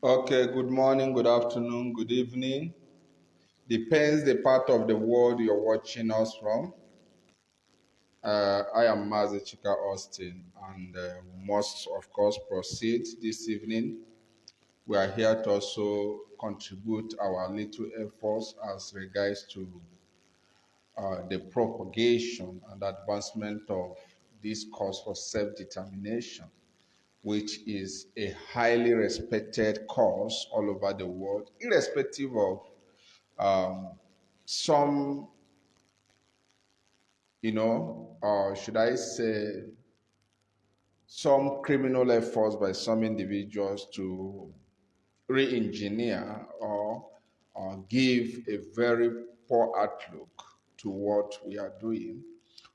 Okay, good morning, good afternoon, good evening. Depends the part of the world you're watching us from. I am Mazi Chika Austin, and we must, of course, proceed this evening. We are here to also contribute our little efforts as regards to the propagation and advancement of this cause for self-determination, which is a highly respected cause all over the world, irrespective of some, should I say, some criminal efforts by some individuals to re-engineer or give a very poor outlook to what we are doing.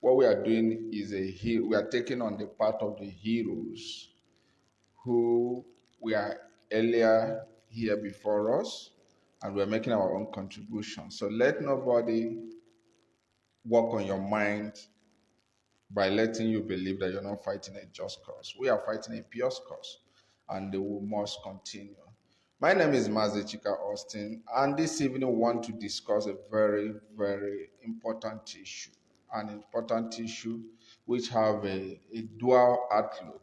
What we are doing is we are taking on the part of the heroes who were earlier here before us, and we're making our own contribution. So let nobody work on your mind by letting you believe that you're not fighting a just cause. We are fighting a pure cause, and we must continue. My name is Mazi Chika Austin, and this evening we want to discuss a very, very important issue. An important issue which have a dual outlook,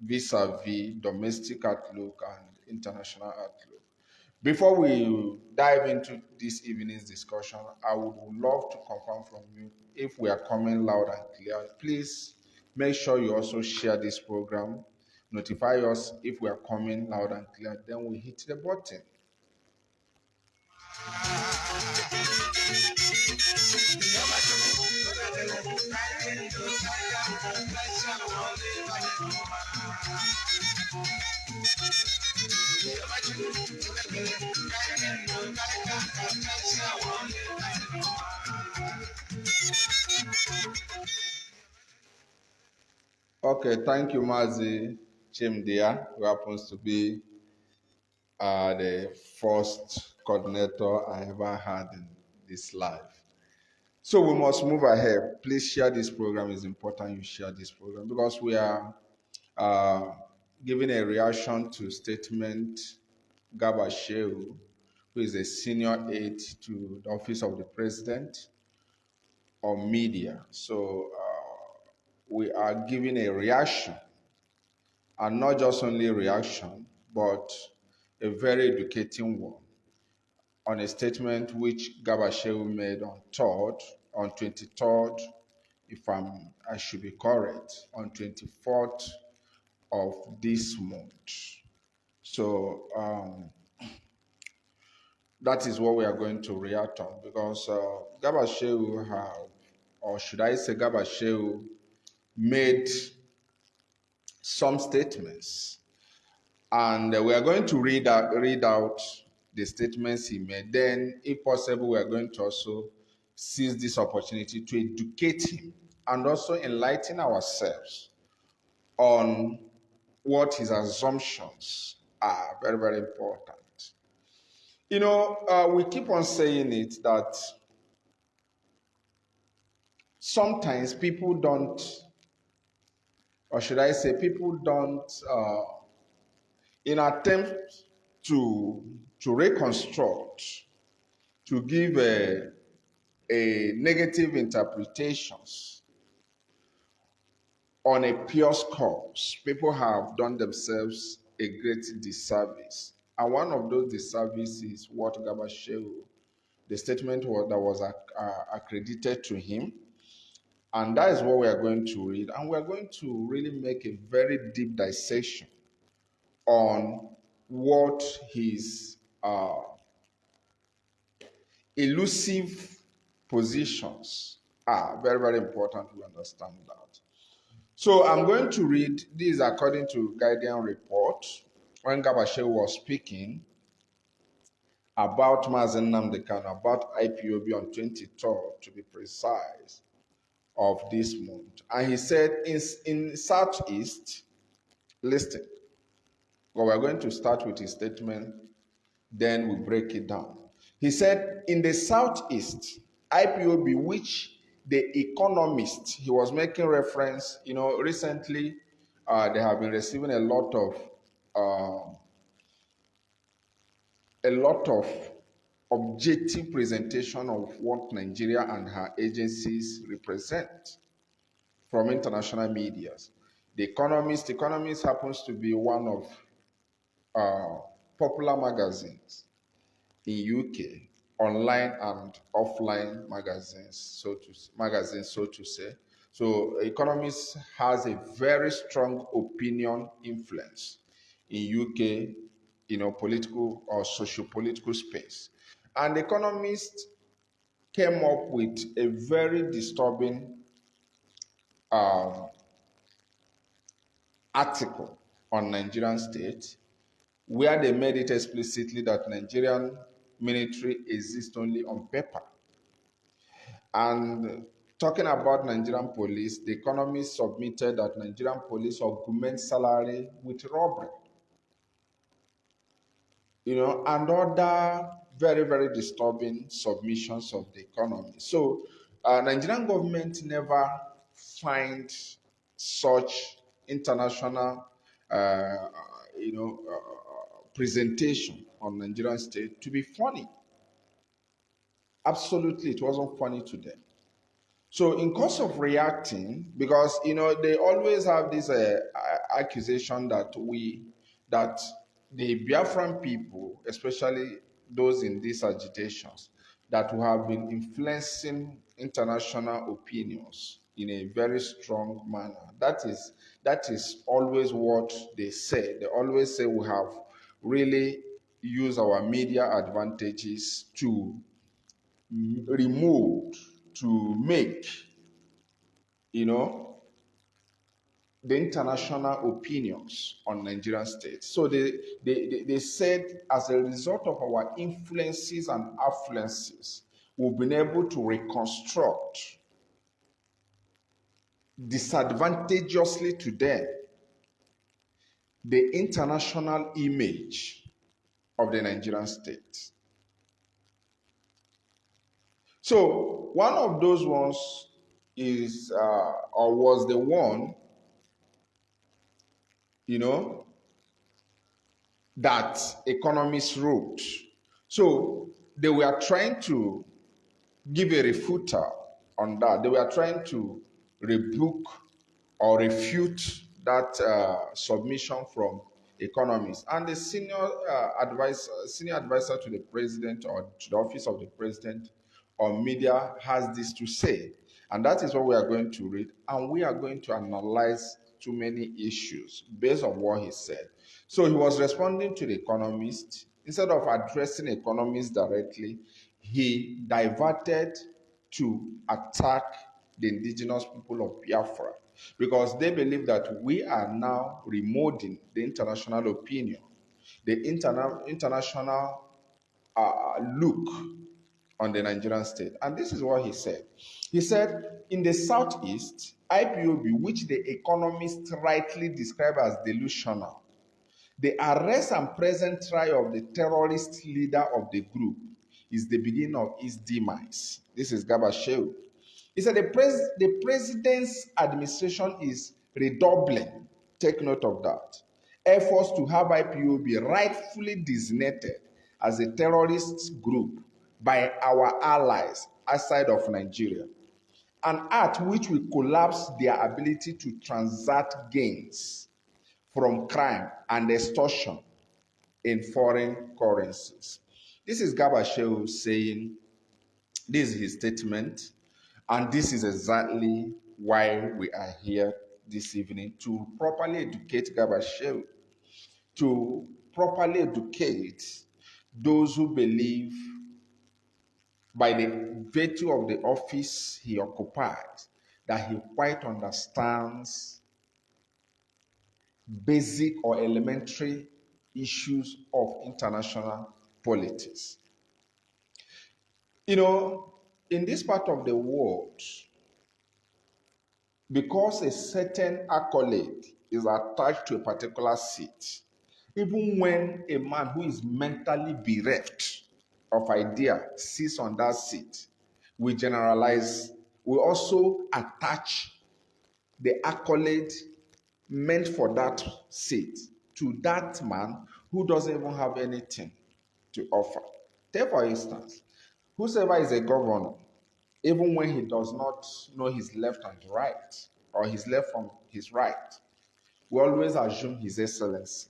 vis-a-vis domestic outlook and international outlook. Before we dive into this evening's discussion, I would love to confirm from you if we are coming loud and clear. Please make sure you also share this program. Notify us if we are coming loud and clear. Then we hit the button. Okay, thank you, Mazi Chimdia, who happens to be the first coordinator I ever had in this life. So we must move ahead. Please share this program. It's important you share this program because we are uh, giving a reaction to statement Garba Shehu, who is a senior aide to the office of the president on media. So we are giving a reaction, and not just only a reaction, but a very educating one on a statement which Garba Shehu made on 23rd, if I should be correct, on 24th of this month. So that is what we are going to react on because Garba Shehu or should I say Garba Shehu made some statements, and we are going to read out the statements he made. Then, if possible, we are going to also seize this opportunity to educate him and also enlighten ourselves on what his assumptions are. Very, very important. We keep on saying it that sometimes people don't, or should I say, people don't, in attempt to reconstruct, to give a negative interpretations on a pure cause, people have done themselves a great disservice. And one of those disservices is what Garba Shehu, the statement that was accredited to him. And that is what we are going to read. And we are going to really make a very deep dissection on what his elusive positions are very, very important to understand that. So I'm going to read this according to Guardian report when Gabashe was speaking about Mazen Nnamdi Kanu, about IPOB on 23rd, to be precise, of this month. And he said in Southeast, listen, well, we're going to start with his statement, then we break it down. He said, in the Southeast, IPOB, which the economist, he was making reference, recently they have been receiving uh, a lot of objective presentation of what Nigeria and her agencies represent from international medias. The Economist happens to be one of popular magazines in UK, online and offline magazines, so to say. So, Economist has a very strong opinion influence in UK, political or socio-political space. And Economist came up with a very disturbing um, article on Nigerian state where they made it explicitly that Nigerian military exists only on paper. And talking about Nigerian police, the Economist submitted that Nigerian police augment salary with robbery, and other very, very disturbing submissions of the economy. So, Nigerian government never find such international, presentation on Nigerian state to be funny. Absolutely, it wasn't funny to them. So, in course of reacting, because they always have this accusation that the Biafran people, especially those in these agitations, that we have been influencing international opinions in a very strong manner. That is always what they say. They always say we have really used our media advantages to remove, to make, you know, the international opinions on Nigerian state. So they said as a result of our influences and affluences, we've been able to reconstruct disadvantageously to them the international image of the Nigerian state. So one of those ones is or was the one, that economists wrote. So they were trying to give a refutal on that. They were trying to rebuke or refute that submission from economists. And the senior advisor to the president, or to the office of the president on media, has this to say. And that is what we are going to read. And we are going to analyze too many issues based on what he said. So he was responding to the economist. Instead of addressing economists directly, he diverted to attack the indigenous people of Biafra, because they believe that we are now remolding the international opinion, the international look on the Nigerian state. And this is what he said. He said, in the Southeast, IPOB, which the economists rightly describe as delusional, the arrest and present trial of the terrorist leader of the group is the beginning of its demise. This is Gabashew. He said the president's administration is redoubling, take note of that, efforts to have IPOB rightfully designated as a terrorist group by our allies outside of Nigeria, an act which will collapse their ability to transact gains from crime and extortion in foreign currencies. This is Gabashew saying, this is his statement, and this is exactly why we are here this evening, to properly educate Gabashew, to properly educate those who believe by the virtue of the office he occupies, that he quite understands basic or elementary issues of international politics. You know, in this part of the world, because a certain accolade is attached to a particular seat, even when a man who is mentally bereft of idea sits on that seat, we generalize, we also attach the accolade meant for that seat to that man who doesn't even have anything to offer. Take, for instance, whosoever is a governor, even when he does not know his left and right, or his left from his right, we always assume His Excellency.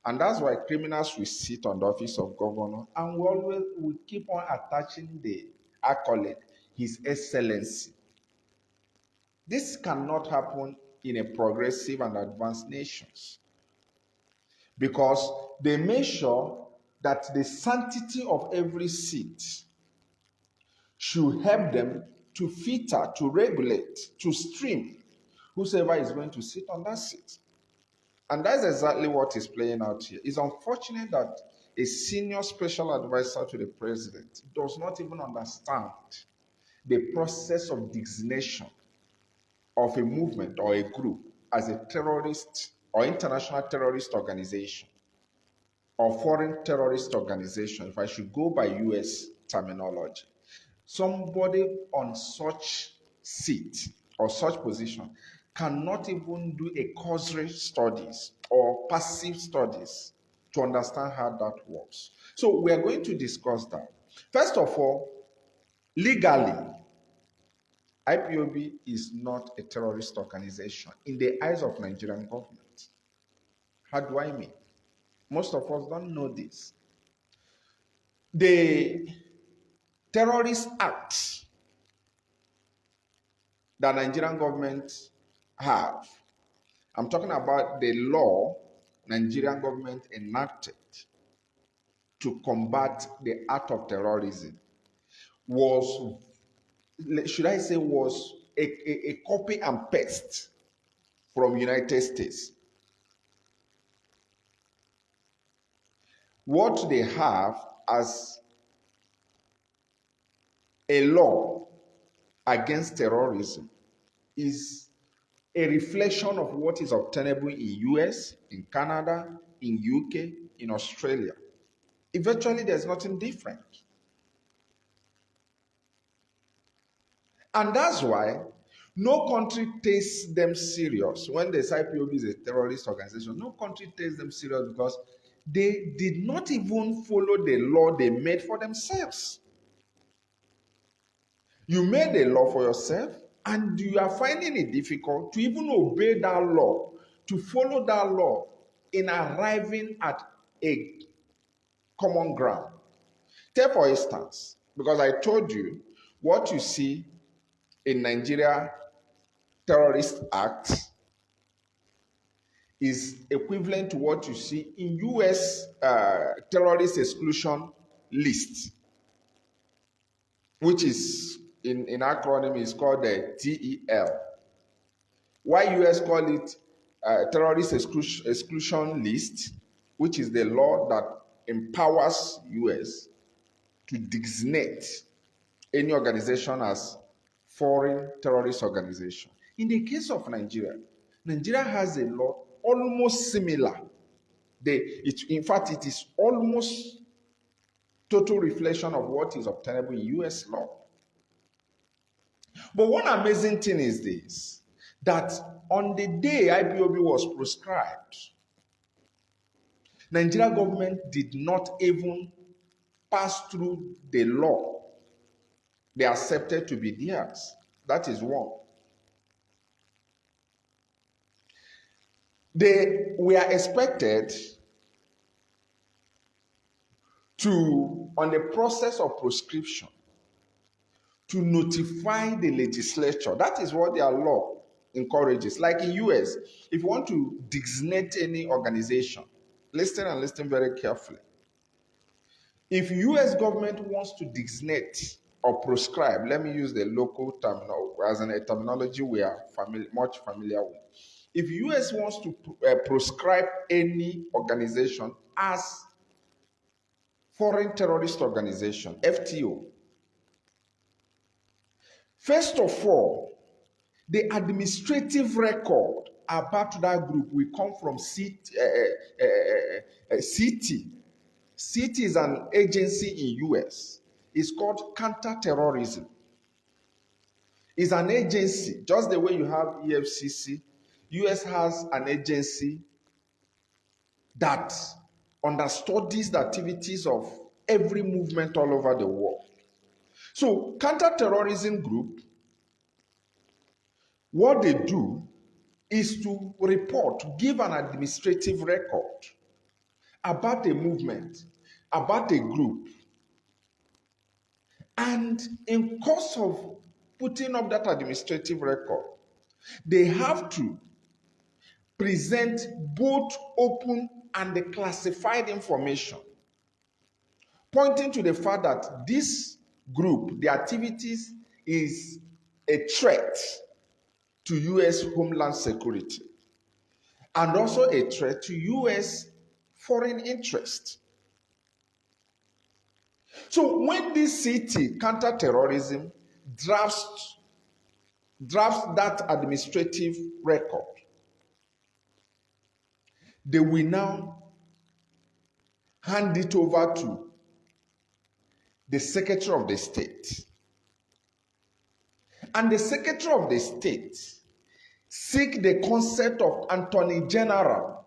And that's why criminals will sit on the office of governor, and we keep on attaching the accolade, His Excellency. This cannot happen in a progressive and advanced nations because they make sure that the sanctity of every seat should help them to filter, to regulate, to stream whosoever is going to sit on that seat. And that's exactly what is playing out here. It's unfortunate that a senior special advisor to the president does not even understand the process of designation of a movement or a group as a terrorist or international terrorist organization or foreign terrorist organization, if I should go by US terminology. Somebody on such seat or such position cannot even do a cursory studies or passive studies to understand how that works. So we are going to discuss that. First of all, legally, IPOB is not a terrorist organization in the eyes of Nigerian government. How do I mean? Most of us don't know this. The terrorist acts that Nigerian government have, I'm talking about the law Nigerian government enacted to combat the act of terrorism, was, should I say, was a copy and paste from United States. What they have as a law against terrorism is a reflection of what is obtainable in US, in Canada, in UK, in Australia. Eventually, there's nothing different. And that's why no country takes them serious. When the IPOB is a terrorist organization, no country takes them serious because they did not even follow the law they made for themselves. You made a law for yourself, and you are finding it difficult to even obey that law, to follow that law in arriving at a common ground. Take, for instance, because I told you what you see in Nigeria terrorist acts is equivalent to what you see in US terrorist exclusion list, which is in acronym is called the TEL. Why US call it terrorist exclusion list, which is the law that empowers US to designate any organization as foreign terrorist organization. In the case of Nigeria, Nigeria has a law almost similar. In fact, it is almost total reflection of what is obtainable in US law. But one amazing thing is this, that on the day IPOB was proscribed, Nigeria government did not even pass through the law they accepted to be theirs. That is one. They were expected to, on the process of proscription, to notify the legislature. That is what their law encourages. Like in US, if you want to designate any organization, listen very carefully. If US government wants to designate or proscribe, let me use the local terminology as a terminology we are much familiar with. If US wants to proscribe any organization as foreign terrorist organization, FTO, first of all, the administrative record about that group will come from CT. CT is an agency in US. It's called counterterrorism. It's an agency, just the way you have EFCC. US has an agency that understudies the activities of every movement all over the world. So, counterterrorism group, what they do is to report, to give an administrative record about a movement, about a group. And in course of putting up that administrative record, they have to present both open and the classified information, pointing to the fact that this group, the activities, is a threat to US homeland security and also a threat to US foreign interest. So when this city, counterterrorism, drafts that administrative record, they will now hand it over to the Secretary of the State. And the Secretary of the State seek the consent of Attorney General,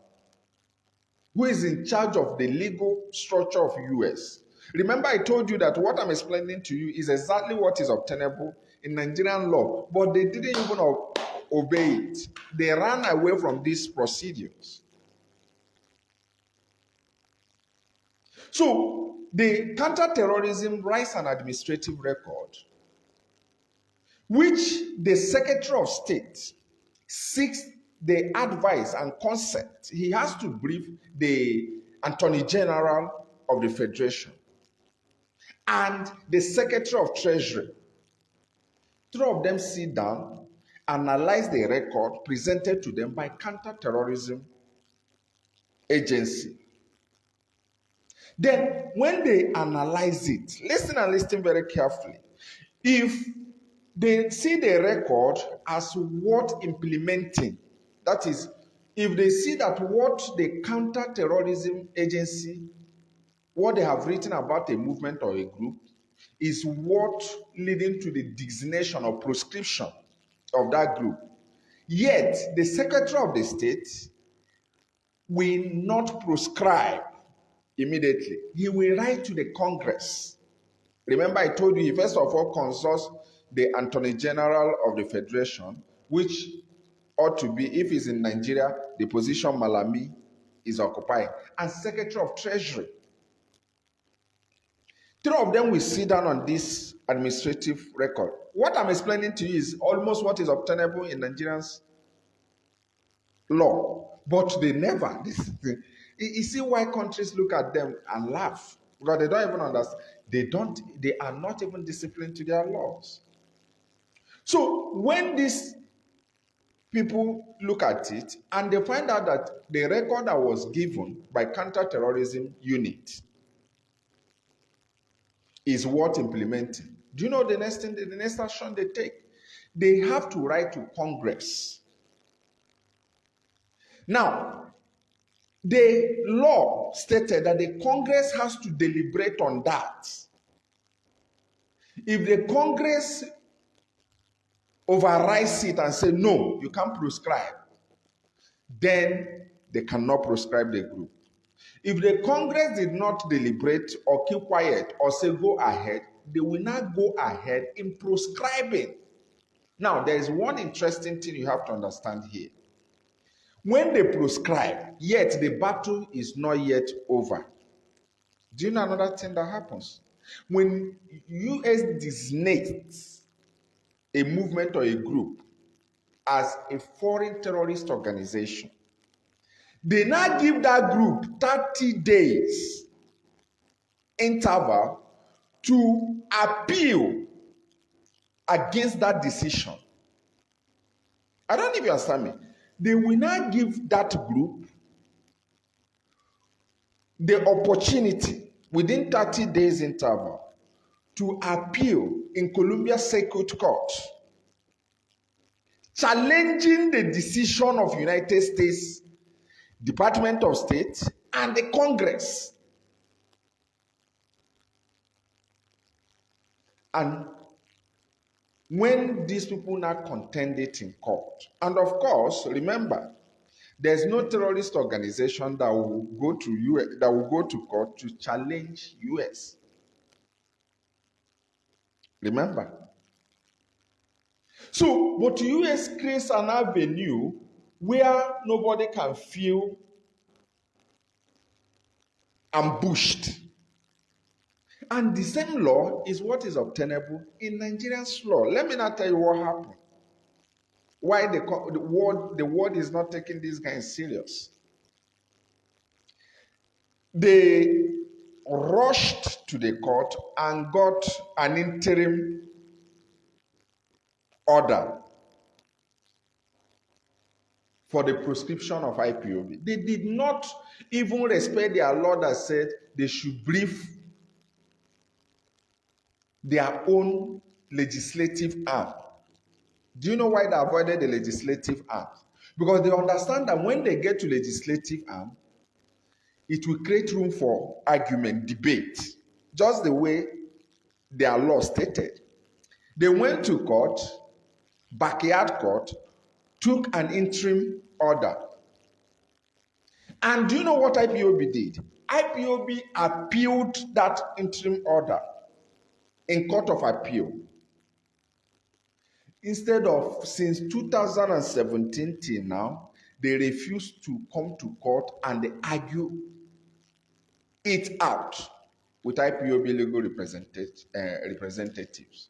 who is in charge of the legal structure of US. Remember, I told you that what I'm explaining to you is exactly what is obtainable in Nigerian law, but they didn't even obey it. They ran away from these procedures. So, the counterterrorism writes an administrative record, which the Secretary of State seeks the advice and consent. He has to brief the Attorney General of the Federation and the Secretary of Treasury. Three of them sit down, analyze the record presented to them by counterterrorism agency. Then, when they analyze it, listen very carefully. If they see the record as what implementing, that is, if they see that what the counterterrorism agency, what they have written about a movement or a group, is what leading to the designation or proscription of that group, yet the Secretary of the State will not proscribe immediately. He will write to the Congress. Remember, I told you he first of all consults the Attorney General of the Federation, which ought to be, if he's in Nigeria, the position Malami is occupying, and Secretary of Treasury. Three of them will sit down on this administrative record. What I'm explaining to you is almost what is obtainable in Nigerians' law, but they never. You see why countries look at them and laugh, because they don't even understand. They are not even disciplined to their laws. So when these people look at it and they find out that the record that was given by counterterrorism unit is what implementing, do you know the next thing, the next action they take? They have to write to Congress. Now, the law stated that the Congress has to deliberate on that. If the Congress overrides it and say, no, you can't prescribe, then they cannot prescribe the group. If the Congress did not deliberate or keep quiet or say go ahead, they will not go ahead in prescribing. Now, there is one interesting thing you have to understand here. When they prescribe, yet the battle is not yet over. Do you know another thing that happens? When US designates a movement or a group as a foreign terrorist organization, they now give that group 30 days interval to appeal against that decision. I don't know if you understand me. They will not give that group the opportunity within 30 days interval to appeal in Columbia Circuit Court, challenging the decision of United States Department of State and the Congress. And when these people now contend it in court, and of course, remember, there's no terrorist organization that will go to US, that will go to court to challenge US. Remember. So, but US creates an avenue where nobody can feel ambushed. And the same law is what is obtainable in Nigerian's law. Let me now tell you what happened. Why the world is not taking these guys serious. They rushed to the court and got an interim order for the proscription of IPOB. They did not even respect their law that said they should brief their own legislative arm. Do you know why they avoided the legislative arm? Because they understand that when they get to legislative arm, it will create room for argument, debate, just the way their law stated. They went to court, backyard court, took an interim order. And do you know what IPOB did? IPOB appealed that interim order in court of appeal. Instead of, since 2017 till now, they refused to come to court and they argue it out with IPOB legal representatives.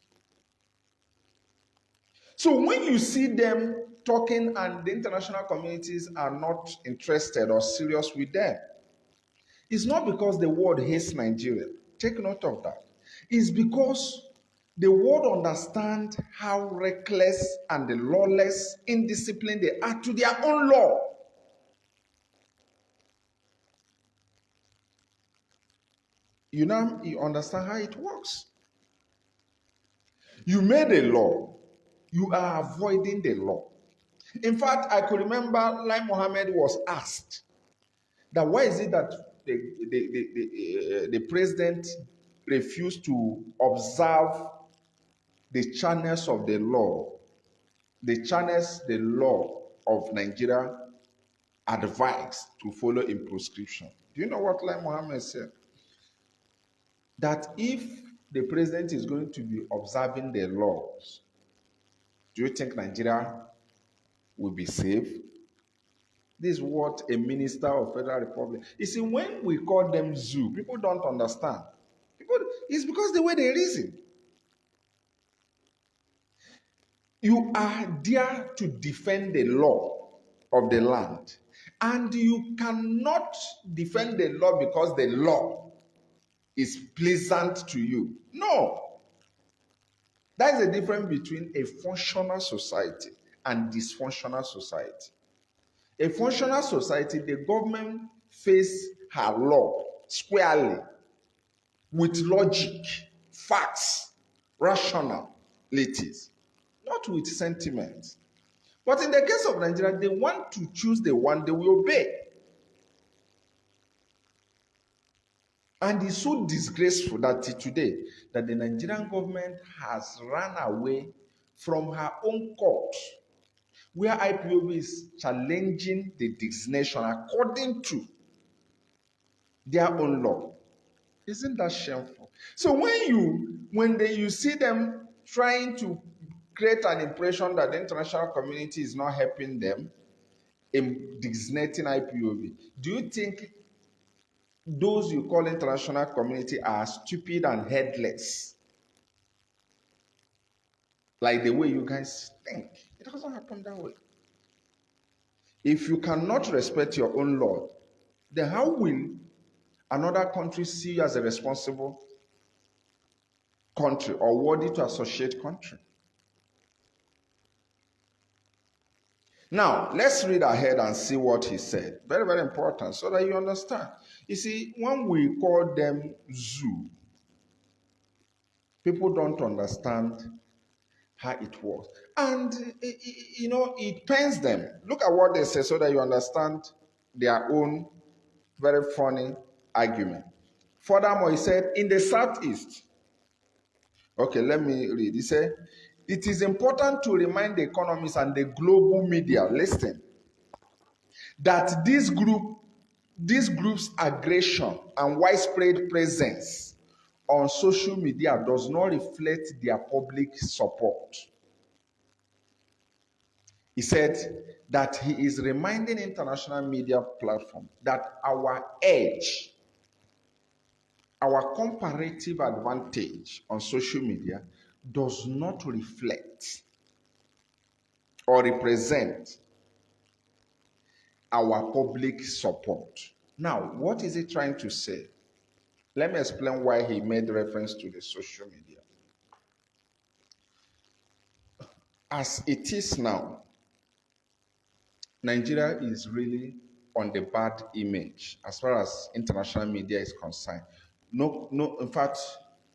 So when you see them talking and the international communities are not interested or serious with them, it's not because the world hates Nigeria. Take note of that. It's because the world understands how reckless and lawless, indisciplined they are to their own law. You now you understand how it works. You made a law. You are avoiding the law. In fact, I could remember Lai Mohammed was asked that why is it that the president refused to observe the channels of the law, the channels the law of Nigeria advised to follow in prescription. Do you know what Lai Mohammed said? That if the president is going to be observing the laws, do you think Nigeria will be safe? This is what a minister of Federal Republic. You see, when we call them zoo, people don't understand. It's because the way they reason. You are there to defend the law of the land. And you cannot defend the law because the law is pleasant to you. No. That is the difference between a functional society and dysfunctional society. A functional society, the government face her law squarely with logic, facts, rationalities, not with sentiments. But in the case of Nigeria, they want to choose the one they will obey. And it's so disgraceful that today that the Nigerian government has run away from her own court, where IPOB is challenging the designation according to their own law. Isn't that shameful? So when you see them trying to create an impression that the international community is not helping them in designating IPOB, do you think those you call international community are stupid and headless? Like the way you guys think. It doesn't happen that way. If you cannot respect your own law, then how will another country see you as a responsible country or worthy to associate country? Now, let's read ahead and see what he said. Very, very important so that you understand. You see, when we call them zoo, people don't understand how it works. And, it pains them. Look at what they say so that you understand their own very funny argument. Furthermore, he said, in the Southeast, okay, let me read. He said, it is important to remind the economists and the global media, listen, that this group's aggression and widespread presence on social media does not reflect their public support. He said that he is reminding international media platforms that our edge, our comparative advantage on social media does not reflect or represent our public support. Now, what is he trying to say? Let me explain why he made reference to the social media. As it is now, Nigeria is really on the bad image as far as international media is concerned. No, no, in fact,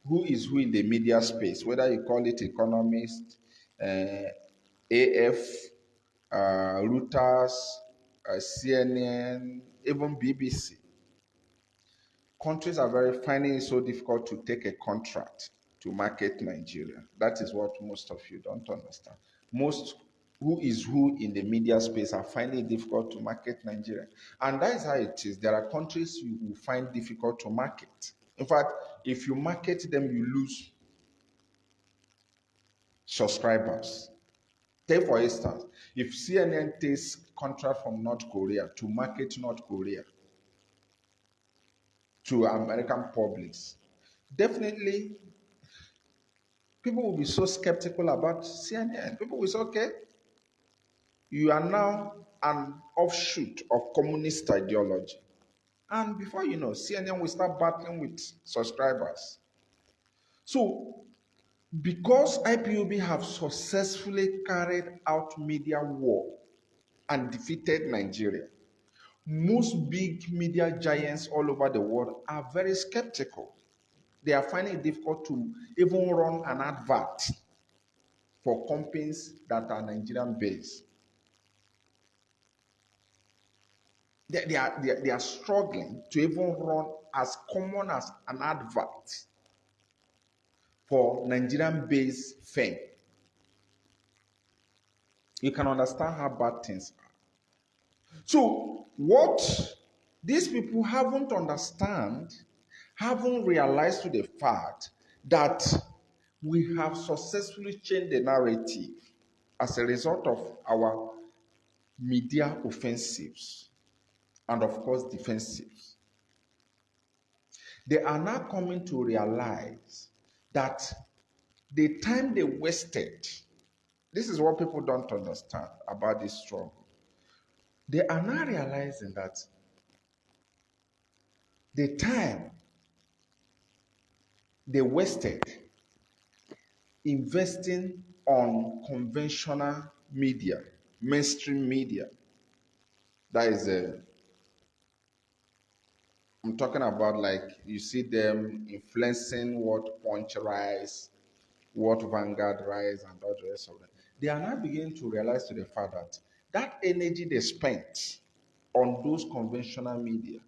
who is who in the media space, whether you call it economist, AF, Reuters, CNN, even BBC. Countries are finding it so difficult to take a contract to market Nigeria. That is what most of you don't understand. Most who is who in the media space are finding it difficult to market Nigeria. And that is how it is. There are countries you will find difficult to market. In fact, if you market them, you lose subscribers. Take for instance, if CNN takes contract from North Korea to market North Korea to American publics, definitely people will be so skeptical about CNN. People will say, okay, you are now an offshoot of communist ideology. And before you know, CNN will start battling with subscribers. So, because IPOB have successfully carried out media war and defeated Nigeria, most big media giants all over the world are very skeptical. They are finding it difficult to even run an advert for companies that are Nigerian based. They are struggling to even run as common as an advert for Nigerian based firm. You can understand how bad things are. So, what these people haven't realized to the fact that we have successfully changed the narrative as a result of our media offensives and, of course, defensives. They are now coming to realize that the time they wasted, this is what people don't understand about this struggle. They are now realizing that the time they wasted investing on conventional media, mainstream media, that is I'm talking about, like, you see them influencing what Punch rise, what Vanguard rise, and all the rest of them. They are now beginning to realize to the fact that that energy they spent on those conventional media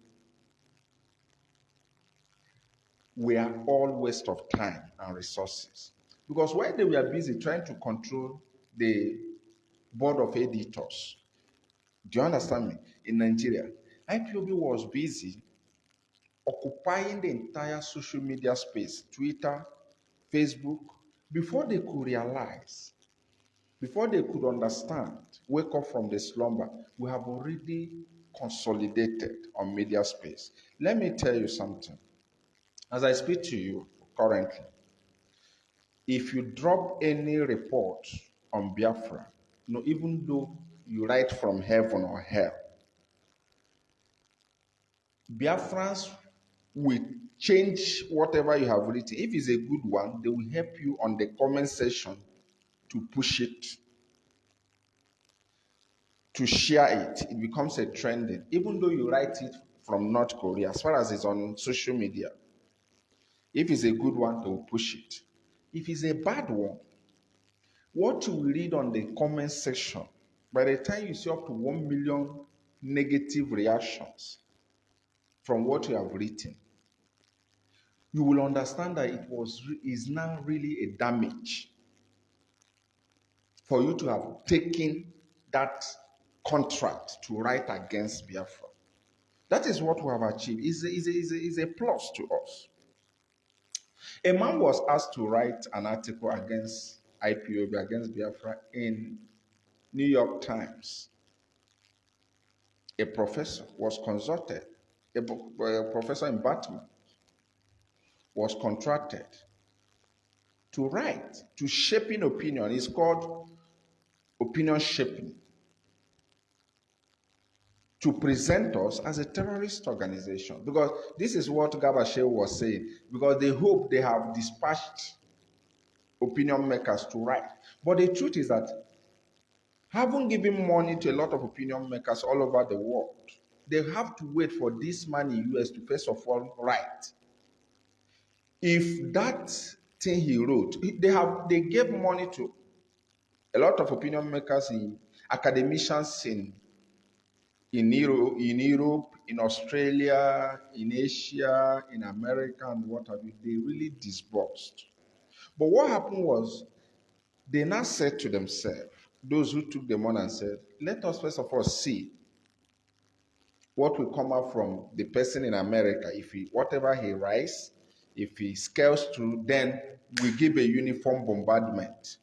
were all waste of time and resources. Because while they were busy trying to control the board of editors, do you understand me? In Nigeria, IPOB was busy occupying the entire social media space, Twitter, Facebook, before they could realize, before they could understand, wake up from the slumber, we have already consolidated on media space. Let me tell you something. As I speak to you currently, if you drop any report on Biafra, even though you write from heaven or hell, Biafrans will change whatever you have written. If it's a good one, they will help you on the comment section to push it. to share it, it becomes a trending, even though you write it from North Korea, as far as it's on social media. If it's a good one, they will push it. If it's a bad one, what you will read on the comment section, by the time you see up to 1 million negative reactions from what you have written, you will understand that is now really a damage for you to have taken that contract to write against Biafra. That is what we have achieved. Is a plus to us. A man was asked to write an article against IPOB, against Biafra, in New York Times. A professor was consulted. A professor in Batman was contracted to write, to shaping opinion. It's called opinion shaping. To present us as a terrorist organization. Because this is what Gabashew was saying. Because they hope they have dispatched opinion makers to write. But the truth is that having given money to a lot of opinion makers all over the world, they have to wait for this man in US to first of all write. If that thing he wrote, they gave money to a lot of opinion makers, in academicians in Europe, in Australia, in Asia, in America, and what have you. They really disbursed. But what happened was, they now said to themselves, those who took the money, and said, let us first of all see what will come out from the person in America. If whatever he writes, if he scales through, then we give a uniform bombardment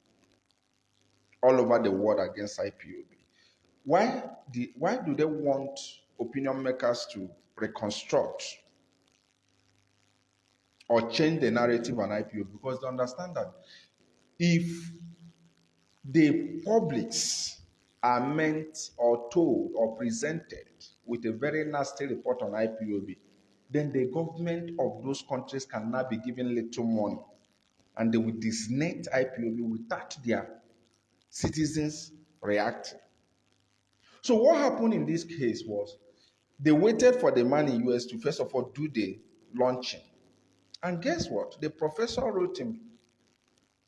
all over the world against IPOB. Why do they want opinion makers to reconstruct or change the narrative on IPOB? Because they understand that if the publics are meant or told or presented with a very nasty report on IPOB, then the government of those countries can now be given little money, and they will disnet IPOB without their citizens reacting. So what happened in this case was, they waited for the man in US to first of all do the launching. And guess what? The professor wrote in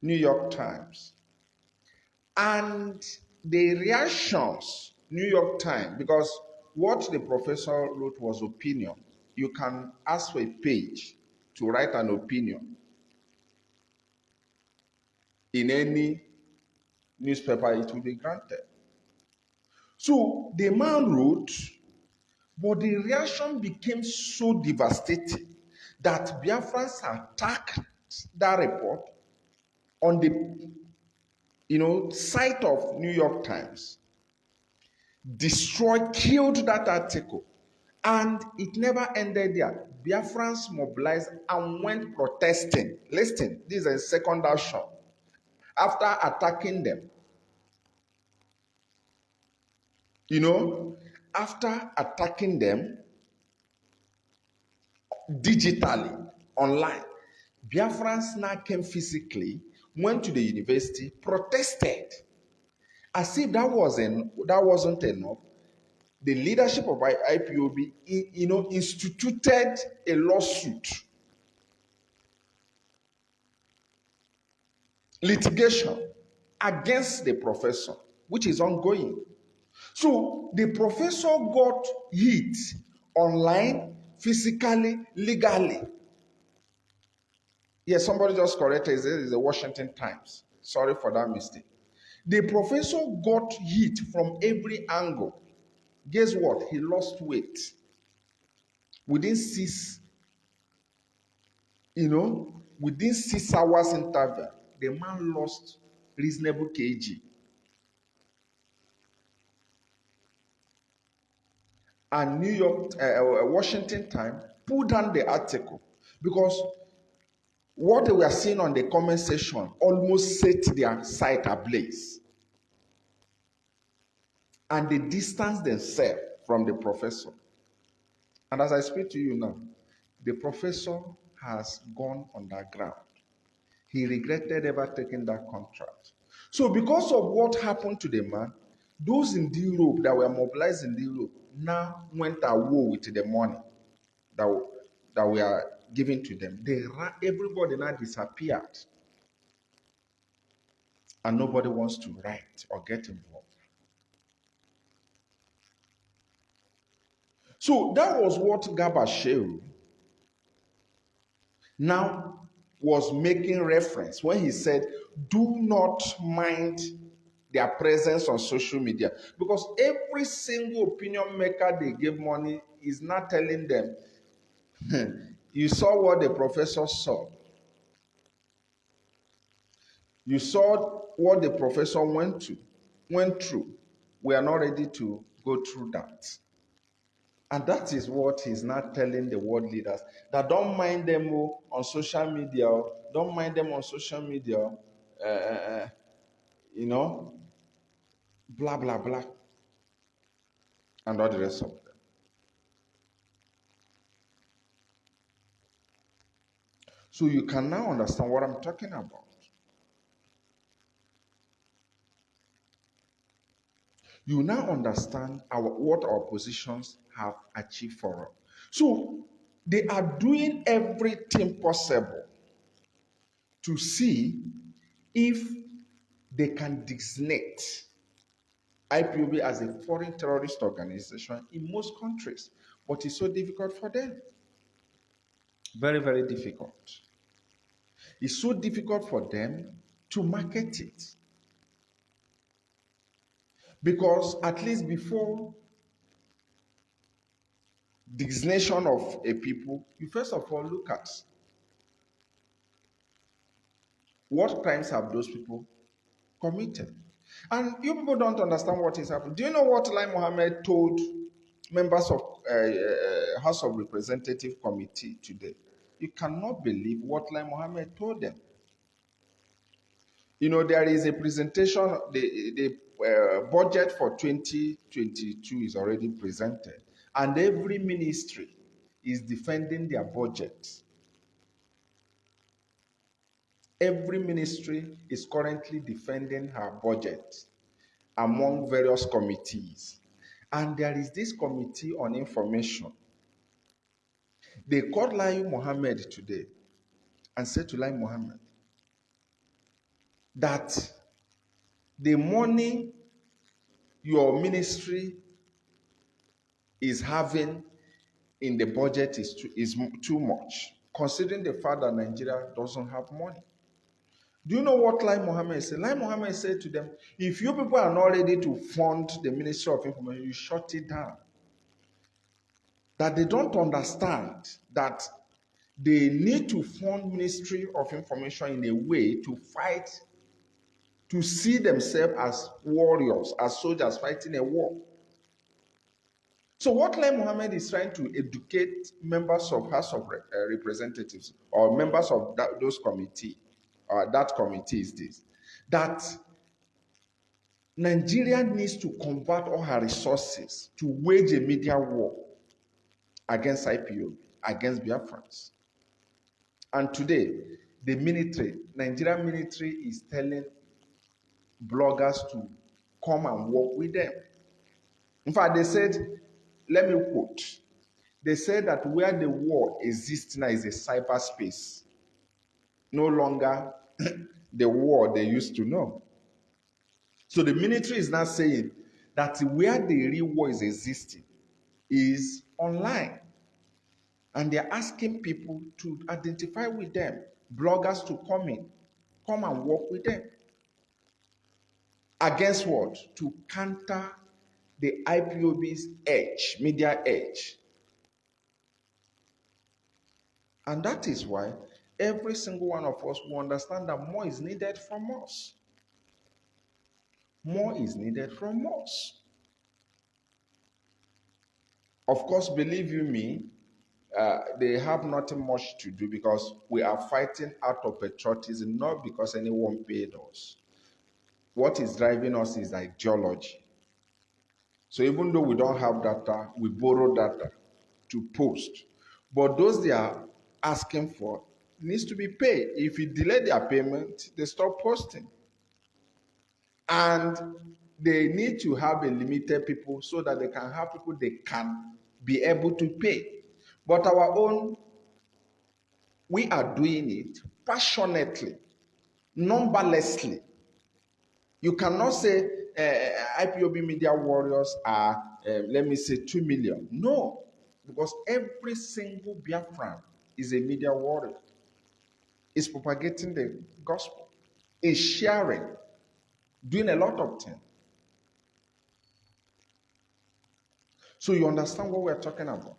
New York Times. And the reactions, New York Times, because what the professor wrote was opinion. You can ask for a page to write an opinion in any newspaper, it will be granted. So the man wrote, but the reaction became so devastating that Biafrans attacked that report on the site of New York Times, destroyed, killed that article. And it never ended there. Biafrans mobilized and went protesting. Listen, this is a second action. After attacking them, after attacking them digitally, online, Biafrans now came physically, went to the university, protested. As if that wasn't enough, the leadership of IPOB, instituted a lawsuit, litigation against the professor, which is ongoing. So the professor got hit online, physically, legally. Yes, somebody just corrected. It's the Washington Times. Sorry for that mistake. The professor got hit from every angle. Guess what? He lost weight. Within within 6 hours interval, the man lost reasonable kg. And Washington Times pulled down the article because what they were seeing on the comment section almost set their site ablaze. And they distanced themselves from the professor. And as I speak to you now, the professor has gone underground. He regretted ever taking that contract. So because of what happened to the man, Those in the Europe that were mobilized in the Europe now went away with the money that, that we are giving to them. Everybody now disappeared. And nobody wants to write or get involved. So that was what Gabashew now was making reference when he said, do not mind their presence on social media. Because every single opinion maker they give money is not telling them, you saw what the professor saw. You saw what the professor went through. We are not ready to go through that. And that is what he's not telling the world leaders. That don't mind them on social media. Don't mind them on social media. You know, blah, blah, blah. And all the rest of them. So you can now understand what I'm talking about. You now understand what our positions have achieved for us. So they are doing everything possible to see if they can designate IPOB as a foreign terrorist organization in most countries. But it's so difficult for them. Very, very difficult. It's so difficult for them to market it. Because at least before designation of a people, you first of all look at what crimes have those people committed. And you people don't understand what is happening. Do you know what Lai Mohammed told members of House of Representative Committee today? You cannot believe what Lai Mohammed told them. You know, there is a presentation, the budget for 2022 is already presented, and every ministry is defending their budget. Every ministry is currently defending her budget among various committees. And there is this committee on information. They called Lai Mohammed today and said to Lai Mohammed that the money your ministry is having in the budget is too much, considering the fact that Nigeria doesn't have money. Do you know what Lai Mohammed said? Lai Mohammed said to them, if you people are not ready to fund the Ministry of Information, you shut it down. That they don't understand that they need to fund Ministry of Information in a way to fight, to see themselves as warriors, as soldiers fighting a war. So what Lai Mohammed is trying to educate members of House of Representatives or members of those committee, that committee is this, that Nigeria needs to convert all her resources to wage a media war against IPOB, against Biafrans. And today, the military, Nigerian military is telling bloggers to come and work with them. In fact, they said, let me quote, they said that where the war exists now is a cyberspace, no longer the war they used to know. So the military is now saying that where the real war is existing is online. And they're asking people to identify with them, bloggers to come and work with them. Against what? To counter the IPOB's edge, media edge. And that is why every single one of us will understand that more is needed from us. More is needed from us. Of course, believe you me, they have nothing much to do because we are fighting out of patriotism, not because anyone paid us. What is driving us is ideology. So even though we don't have data, we borrow data to post. But those they are asking for needs to be paid. If you delay their payment, they stop posting. And they need to have a limited people so that they can have people they can be able to pay. But our own, we are doing it passionately, numberlessly. You cannot say IPOB media warriors are, let me say, 2 million. No, because every single Biafran is a media warrior. Is propagating the gospel, is sharing, doing a lot of things. So you understand what we're talking about.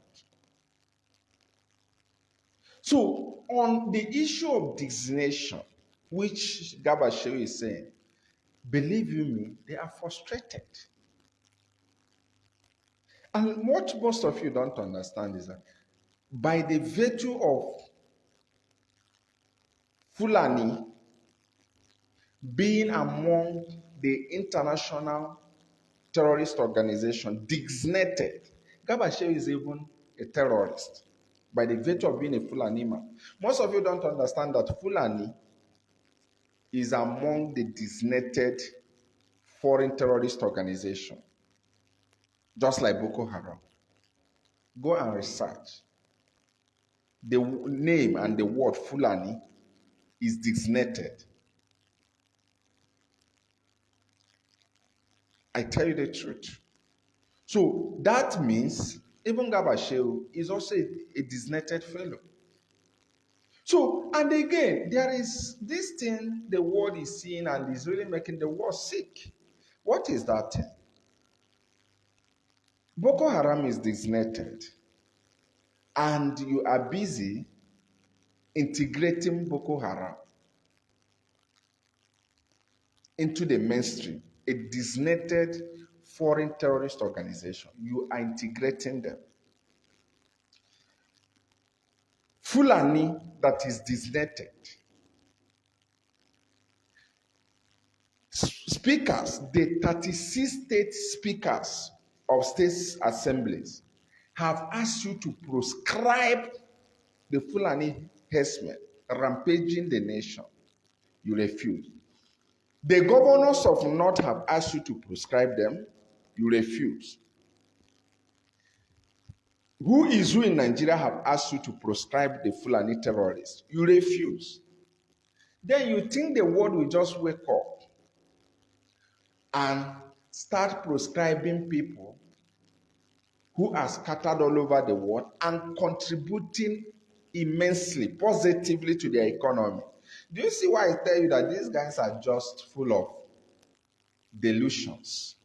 So on the issue of designation, which Gabashew is saying, believe you me, they are frustrated. And what most of you don't understand is that by the virtue of Fulani being among the international terrorist organization designated, Gabashew is even a terrorist by the virtue of being a Fulani man. Most of you don't understand that Fulani is among the designated foreign terrorist organization, just like Boko Haram. Go and research. The name and the word Fulani is designated. I tell you the truth. So that means even Gabashew is also a designated fellow. So, and again, there is this thing the world is seeing and is really making the world sick. What is that thing? Boko Haram is designated, and you are busy integrating Boko Haram into the mainstream, a designated foreign terrorist organization. You are integrating them. Fulani that is designated. Speakers, the 36 state speakers of state assemblies have asked you to proscribe the Fulani herdsmen rampaging the nation. You refuse. The governors of North have asked you to proscribe them. You refuse. Who is who in Nigeria have asked you to proscribe the Fulani terrorists? You refuse. Then you think the world will just wake up and start proscribing people who are scattered all over the world and contributing immensely, positively to their economy. Do you see why I tell you that these guys are just full of delusions?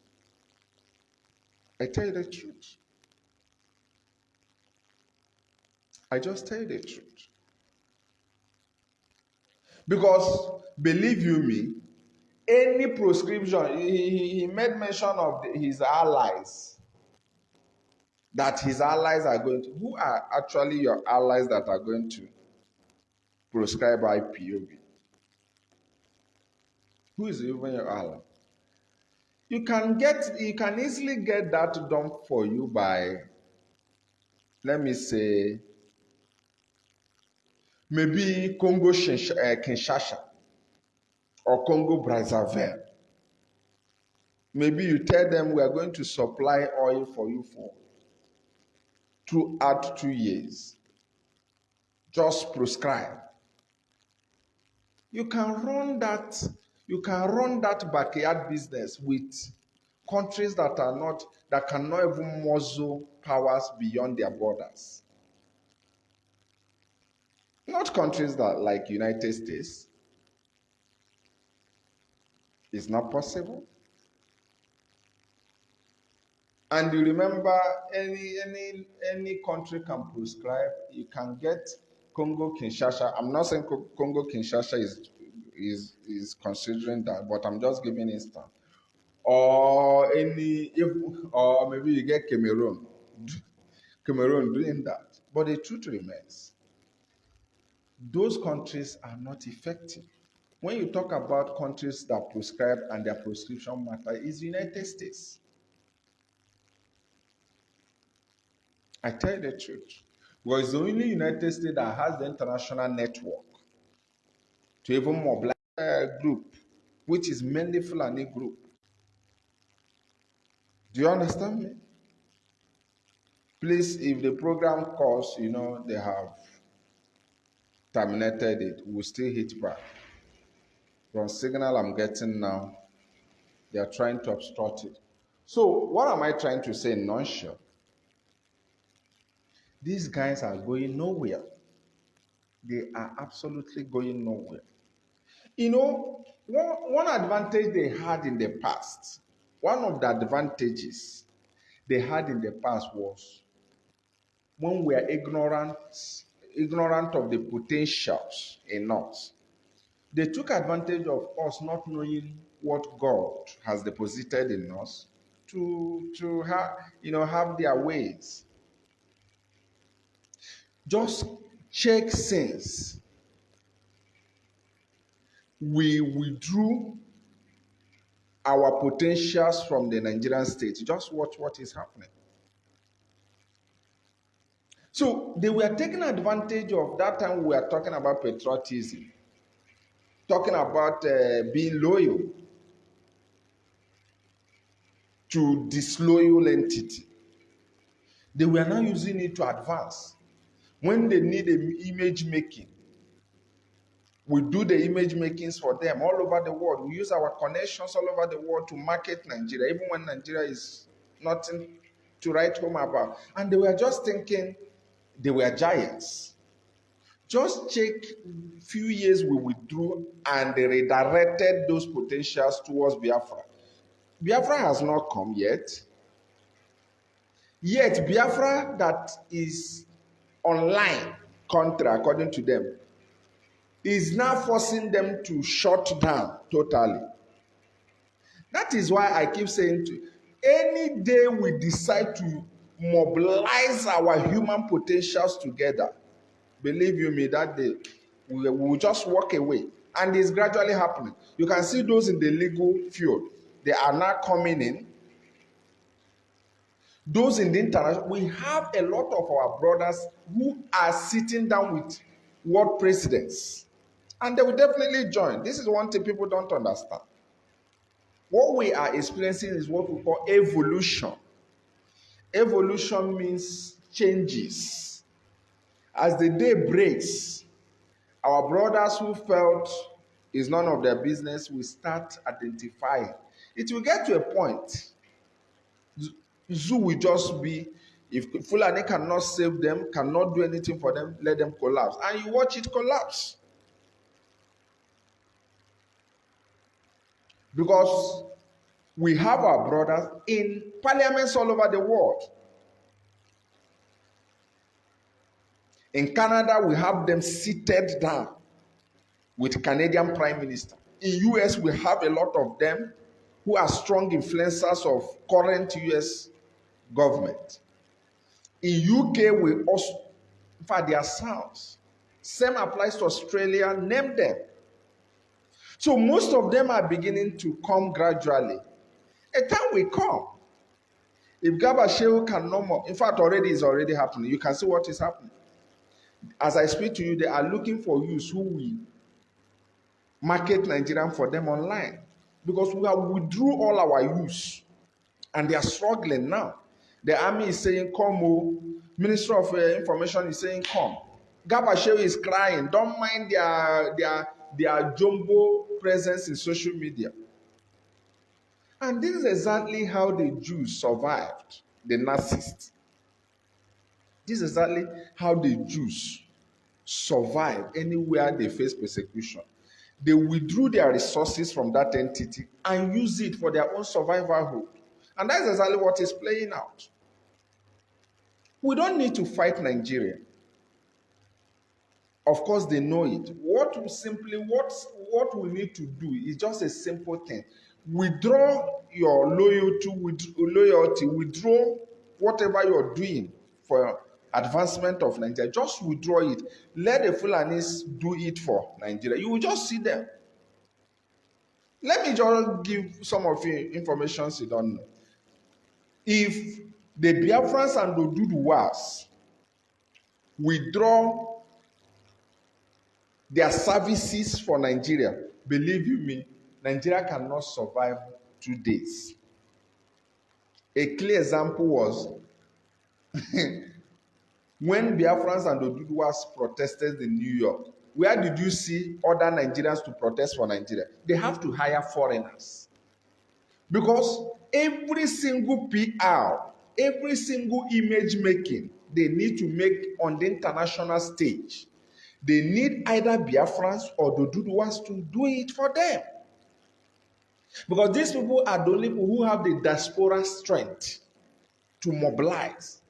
I tell you the truth. I just tell you the truth. Because, believe you me, any proscription, he made mention of his allies. That his allies are going to, who are actually your allies that are going to proscribe IPOB? Who is even your ally? You can easily get that done for you by, let me say, maybe Congo Kinshasa or Congo Brazzaville. Maybe you tell them we are going to supply oil for you for throughout 2 years. Just prescribe. You can run that backyard business with countries that cannot even muzzle powers beyond their borders. Not countries that like United States. It's not possible. And you remember, any country can prescribe. You can get Congo Kinshasa. I'm not saying Congo Kinshasa is considering that, but I'm just giving instance. Or maybe you get Cameroon doing that. But the truth remains, those countries are not effective. When you talk about countries that prescribe and their prescription matter, is United States. I tell you the truth. Well, it's the only United States that has the international network to even mobilize a group, which is mainly Fulani group. Do you understand me? Please, if the program calls, they have terminated it, we'll still hit back. From signal I'm getting now, they are trying to obstruct it. So, what am I trying to say in nutshell? These guys are going nowhere. They are absolutely going nowhere. One advantage they had in the past, one of the advantages they had in the past was when we are ignorant of the potentials in us. They took advantage of us not knowing what God has deposited in us to have their ways. Just check since we withdrew our potentials from the Nigerian state. Just watch what is happening. So they were taking advantage of that time we were talking about patriotism, talking about being loyal to disloyal entity. They were now using it to advance. When they need an image making, we do the image makings for them all over the world. We use our connections all over the world to market Nigeria, even when Nigeria is nothing to write home about. And they were just thinking they were giants. Just check few years we withdrew and they redirected those potentials towards Biafra. Biafra has not come yet. Yet Biafra that is online country, according to them, is now forcing them to shut down totally. That is why I keep saying to any day we decide to mobilize our human potentials together, believe you me, that day we will just walk away. And it's gradually happening. You can see those in the legal field, they are now coming in. Those in the international, we have a lot of our brothers who are sitting down with world presidents. And they will definitely join. This is one thing people don't understand. What we are experiencing is what we call evolution. Evolution means changes. As the day breaks, our brothers who felt it's none of their business will start identifying. It will get to a point. Zoo will just be, if Fulani cannot save them, cannot do anything for them, let them collapse. And you watch it collapse. Because we have our brothers in parliaments all over the world. In Canada, we have them seated down with Canadian Prime Minister. In US, we have a lot of them who are strong influencers of current US government. In UK, we also, in fact, their sounds. Same applies to Australia, name them. So most of them are beginning to come gradually. A time will come. If Gabashew can no more, in fact, already is already happening. You can see what is happening. As I speak to you, they are looking for youths who will market Nigerian for them online. Because we have withdrew all our youths and they are struggling now. The army is saying, come, oh. Minister of Information is saying, come. Gabashew is crying. Don't mind their jumbo presence in social media. And this is exactly how the Jews survived the Nazis. This is exactly how the Jews survived anywhere they face persecution. They withdrew their resources from that entity and used it for their own survivalhood. And that's exactly what is playing out. We don't need to fight Nigeria. Of course, they know it. What we need to do is just a simple thing. Withdraw your loyalty, withdraw whatever you're doing for advancement of Nigeria. Just withdraw it. Let the Fulanis do it for Nigeria. You will just see them. Let me just give some of you information you don't know. If the Biafrans and the Oduduwas withdraw their services for Nigeria, believe you me, Nigeria cannot survive 2 days. A clear example was when Biafrans and Oduduwas protested in New York. Where did you see other Nigerians to protest for Nigeria? They have to hire foreigners. Because every single PR, every single image making they need to make on the international stage, they need either Biafrans or the Duduwas to do it for them. Because these people are the only people who have the diaspora strength to mobilize.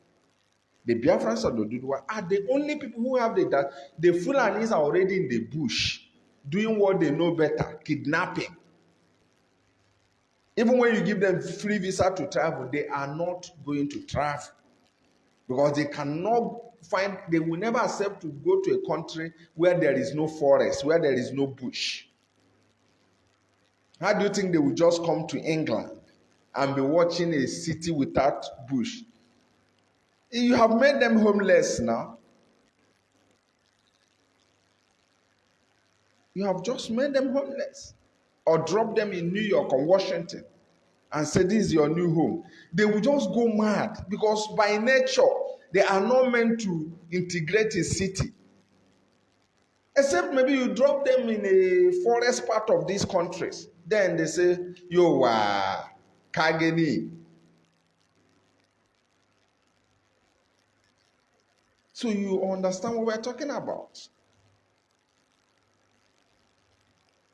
The Biafrans or the Duduwas are the only people who have the Fulanis are already in the bush doing what they know better, kidnapping. Even when you give them free visa to travel, they are not going to travel because they cannot find, they will never accept to go to a country where there is no forest, where there is no bush. How do you think they will just come to England and be watching a city without bush? You have made them homeless now. You have just made them homeless. Or drop them in New York or Washington and say this is your new home. They will just go mad because by nature, they are not meant to integrate a city. Except maybe you drop them in a forest part of these countries. Then they say, yo, Kageni. So you understand what we're talking about.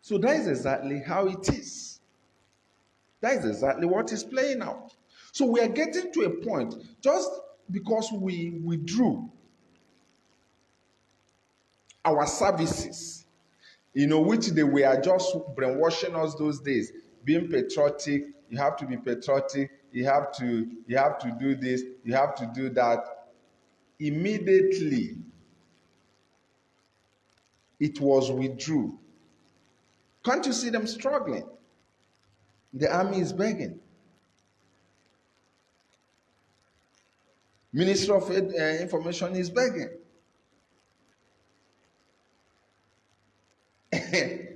So that is exactly how it is. That is exactly what is playing out. So we are getting to a point, just because we withdrew our services, which they were just brainwashing us those days, being patriotic, you have to be patriotic, you have to do this, you have to do that. Immediately, it was withdrew. Can't you see them struggling? The army is begging. Minister of Information is begging.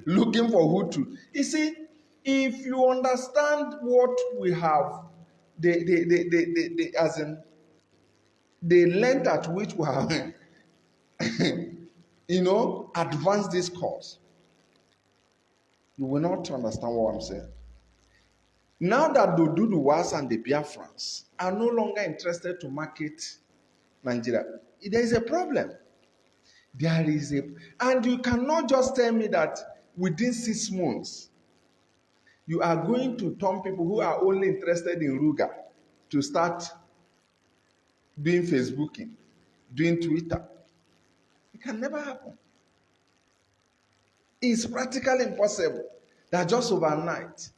Looking for who to. You see, if you understand what we have, as in the length at which we have, advanced this course, you will not understand what I'm saying. Now that the Duduwas and the Biafrans are no longer interested to market Nigeria, there is a problem. And you cannot just tell me that within 6 months, you are going to turn people who are only interested in Ruga to start doing Facebooking, doing Twitter. It can never happen. It's practically impossible that just overnight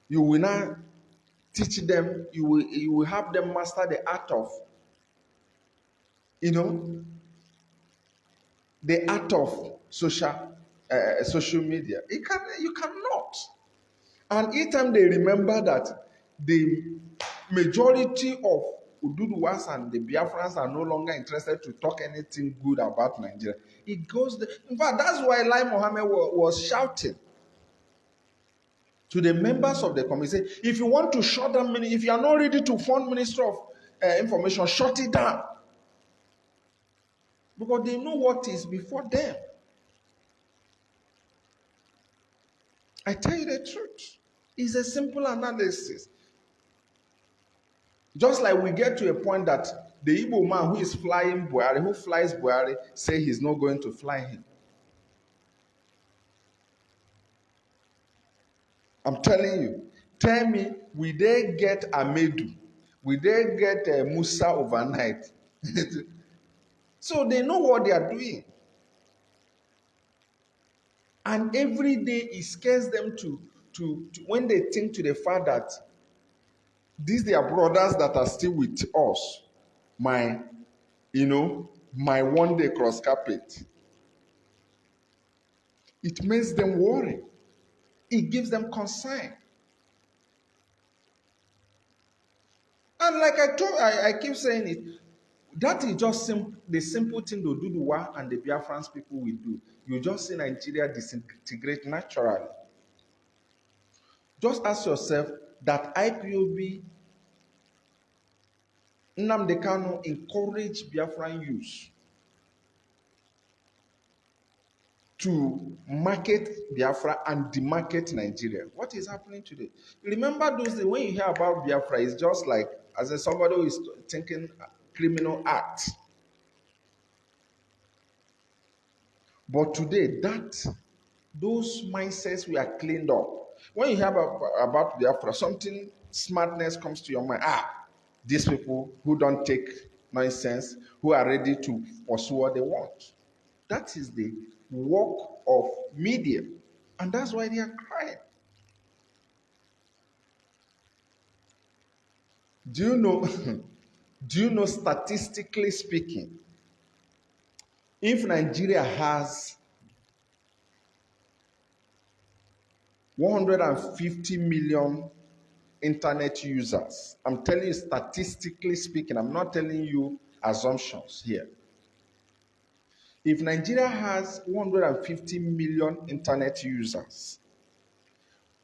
you will now teach them, you will have them master the art of, the art of social media. You cannot. And each time they remember that the majority of Ududuwas and the Biafrans are no longer interested to talk anything good about Nigeria, it goes there. In fact, that's why Lai Mohammed was shouting to the members of the committee, if you want to shut down, if you are not ready to fund Minister of Information, shut it down. Because they know what is before them. I tell you the truth. It's a simple analysis. Just like we get to a point that the Igbo man who is flying Buhari, who flies Buhari, say he's not going to fly him. I'm telling you. Tell me, will they get Amedu? Will they get Musa overnight? So they know what they are doing. And every day it scares them to when they think to the fact that these their brothers that are still with us, my one day cross carpet. It makes them worry. It gives them concern. And like I keep saying it, that is just the simple thing the Oduduwa and the Biafrans people will do. You just see Nigeria disintegrate naturally. Just ask yourself that IPOB Nnamdi Kanu encouraged Biafran youth to market Biafra and demarket Nigeria. What is happening today? Remember those days when you hear about Biafra, it's just like as a somebody who is thinking criminal act. But today, those mindsets we are cleaned up. When you hear about Biafra, something smartness comes to your mind. These people who don't take nonsense, who are ready to pursue what they want. That is the work of media. And that's why they are crying. Do you know, do you know statistically speaking, if Nigeria has 150 million internet users, I'm telling you statistically speaking, I'm not telling you assumptions here. If Nigeria has 150 million internet users,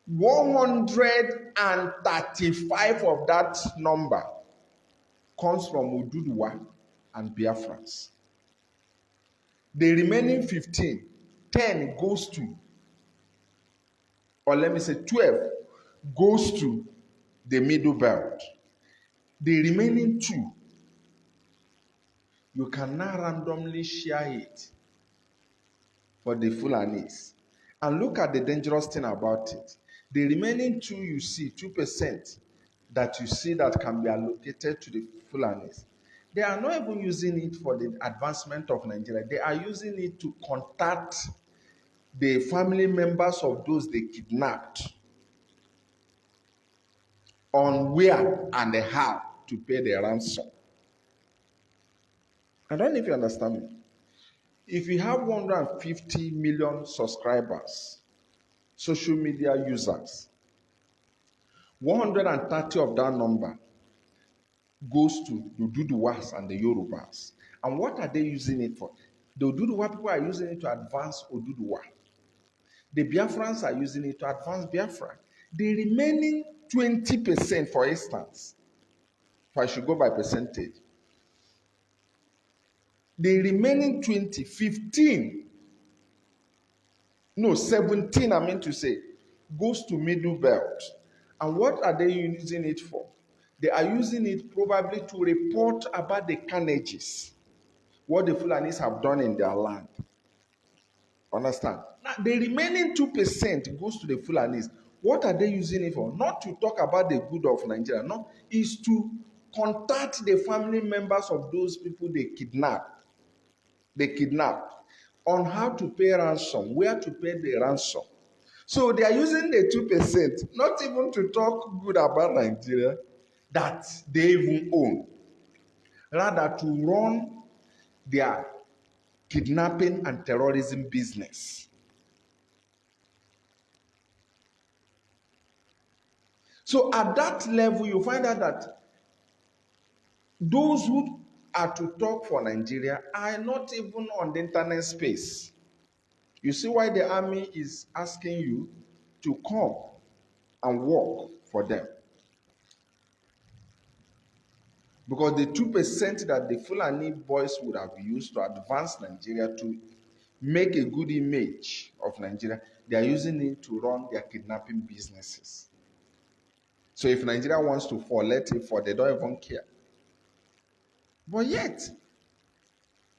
135 of that number comes from Oduduwa and Biafrans. The remaining 15, 10 goes to, or let me say 12, goes to the middle belt. The remaining 2, you can now randomly share it for the Fulanis. And look at the dangerous thing about it. The remaining 2 you see, 2% that you see that can be allocated to the Fulanis, they are not even using it for the advancement of Nigeria. They are using it to contact the family members of those they kidnapped on where and how to pay the ransom. I don't know if you understand me. If you have 150 million subscribers, social media users, 130 of that number goes to the Oduduwas and the Yorubas. And what are they using it for? The Oduduwa people are using it to advance Oduduwa. The Biafrans are using it to advance Biafra. The remaining 20%, for instance, if I should go by percentage, the remaining 20, 15, no, 17, I mean to say, goes to middle belt. And what are they using it for? They are using it probably to report about the carnages, what the Fulanis have done in their land. Understand? Now, the remaining 2% goes to the Fulanis. What are they using it for? Not to talk about the good of Nigeria, no, is to contact the family members of those people they kidnap. On how to pay ransom, where to pay the ransom. So they are using the 2%, not even to talk good about Nigeria that they even own, rather to run their kidnapping and terrorism business. So at that level, you find out that those who are to talk for Nigeria are not even on the internet space. You see why the army is asking you to come and work for them. Because the 2% that the Fulani boys would have used to advance Nigeria, to make a good image of Nigeria, they are using it to run their kidnapping businesses. So if Nigeria wants to fall, let it fall. They don't even care. But yet,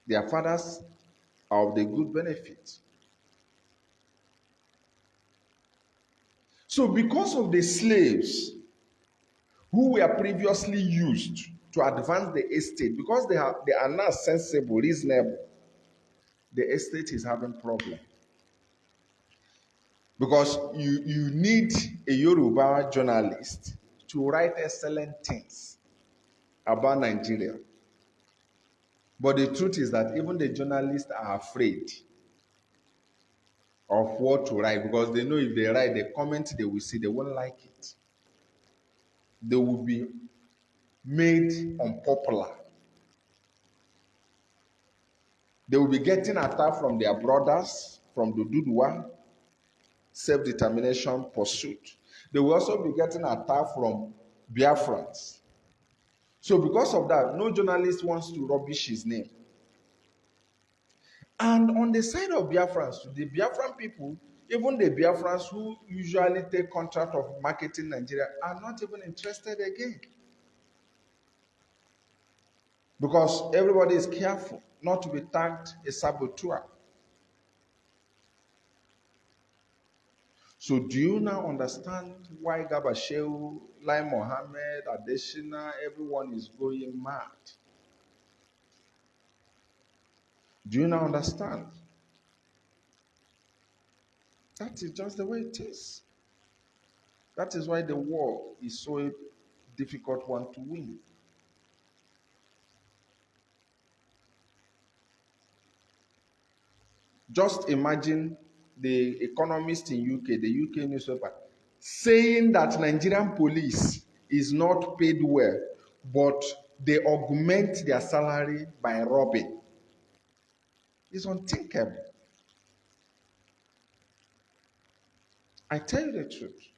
their fathers are of the good benefit. So because of the slaves who were previously used to advance the estate, because they are now sensible, reasonable, the estate is having problem. Because you need a Yoruba journalist to write excellent things about Nigeria. But the truth is that even the journalists are afraid of what to write, because they know if they write, the comment they will see, they won't like it. They will be made unpopular. They will be getting attacked from their brothers, from the Oduduwa, self-determination pursuit. They will also be getting attacked from Biafrans. So because of that, no journalist wants to rubbish his name. And on the side of Biafrans, the Biafran people, even the Biafrans who usually take contract of marketing Nigeria, are not even interested again. Because everybody is careful not to be tagged a saboteur. So do you now understand why Gabashew, Lai Mohammed, Adeshina, everyone is going mad? Do you now understand? That is just the way it is. That is why the war is so a difficult one to win. Just imagine the economist in UK, the UK newspaper, saying that Nigerian police is not paid well, but they augment their salary by robbing. It's unthinkable. I tell you the truth,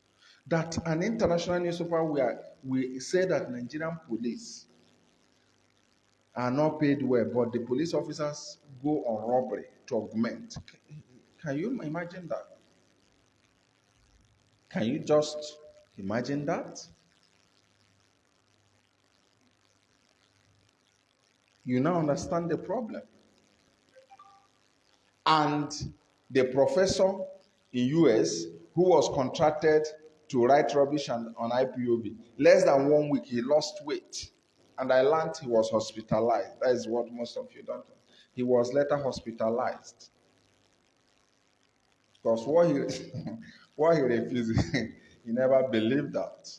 that an international newspaper we say that Nigerian police are not paid well, but the police officers go on robbery to augment. Can you imagine that? Can you just imagine that? You now understand the problem. And the professor in US who was contracted to write rubbish on IPOB, less than 1 week, he lost weight. And I learned he was hospitalized. That is what most of you don't know. He was later hospitalized. Because what he, what he refused, he never believed that.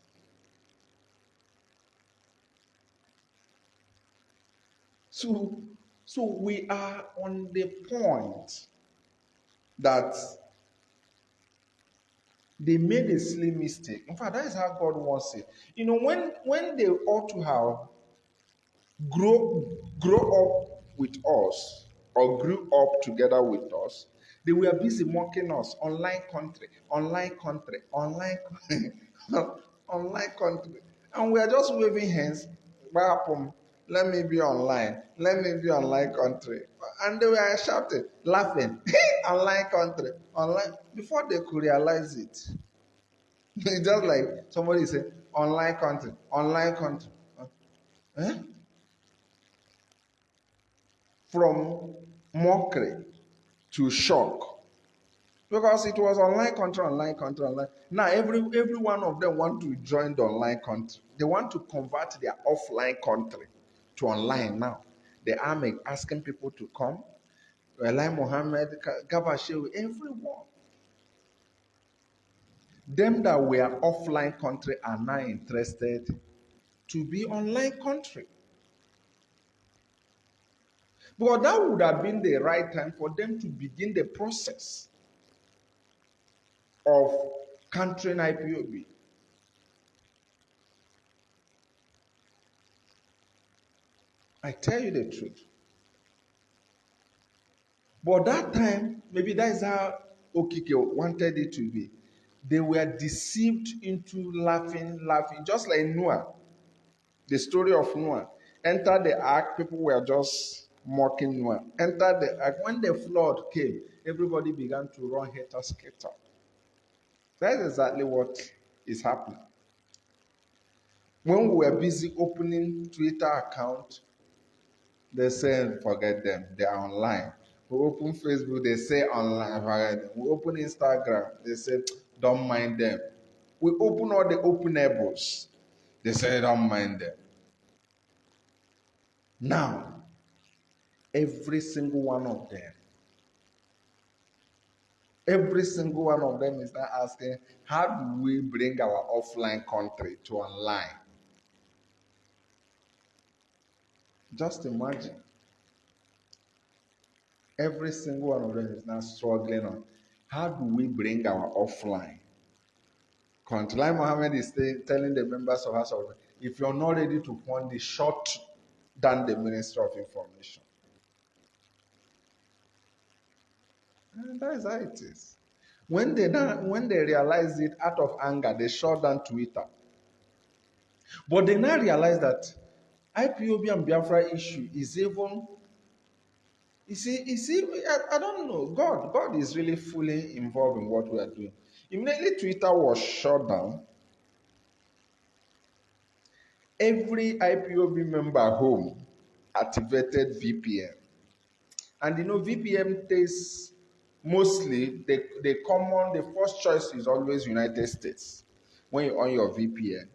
So, so we are on the point that they made a silly mistake. In fact, that is how God wants it. You know, when they ought to have grow up with us or grew up together with us, they were busy mocking us. Online country, online country, online country, online country. And we are just waving hands. Bapum, let me be online. Let me be online country. And they were shouting, laughing. Online country, online. Before they could realize it. It's just like somebody said, online country, online country. Eh? From mockery to shock. Because it was online country, online country, online. Now every one of them want to join the online country. They want to convert their offline country to online now. They are asking people to come. Eli Mohammed, Gabashew, everyone. Them that were offline country are now interested to be online country. But that would have been the right time for them to begin the process of countering IPOB. I tell you the truth. But that time, maybe that is how Okike wanted it to be. They were deceived into laughing, just like Noah. The story of Noah. Enter the ark, people were just mocking Noah. Enter the ark. When the flood came, everybody began to run helter-skelter. That's exactly what is happening. When we were busy opening Twitter account, they say forget them, they are online. We open Facebook, they say online, forget them. We open Instagram, they say don't mind them. We open all the openables, they say don't mind them. Now, every single one of them is now asking, how do we bring our offline country to online? Just imagine. Every single one of them is now struggling on how do we bring our offline country. Like Mohammed is telling the members of House of, if you're not ready to fund the short than the Ministry of Information. And that is how it is. When they realize it out of anger, they shut down Twitter. But they now realize that IPOB and Biafra issue is even, I don't know. God is really fully involved in what we are doing. Immediately Twitter was shut down, every IPOB member home activated VPN. And VPN takes mostly the first choice is always United States. When you're on your VPN,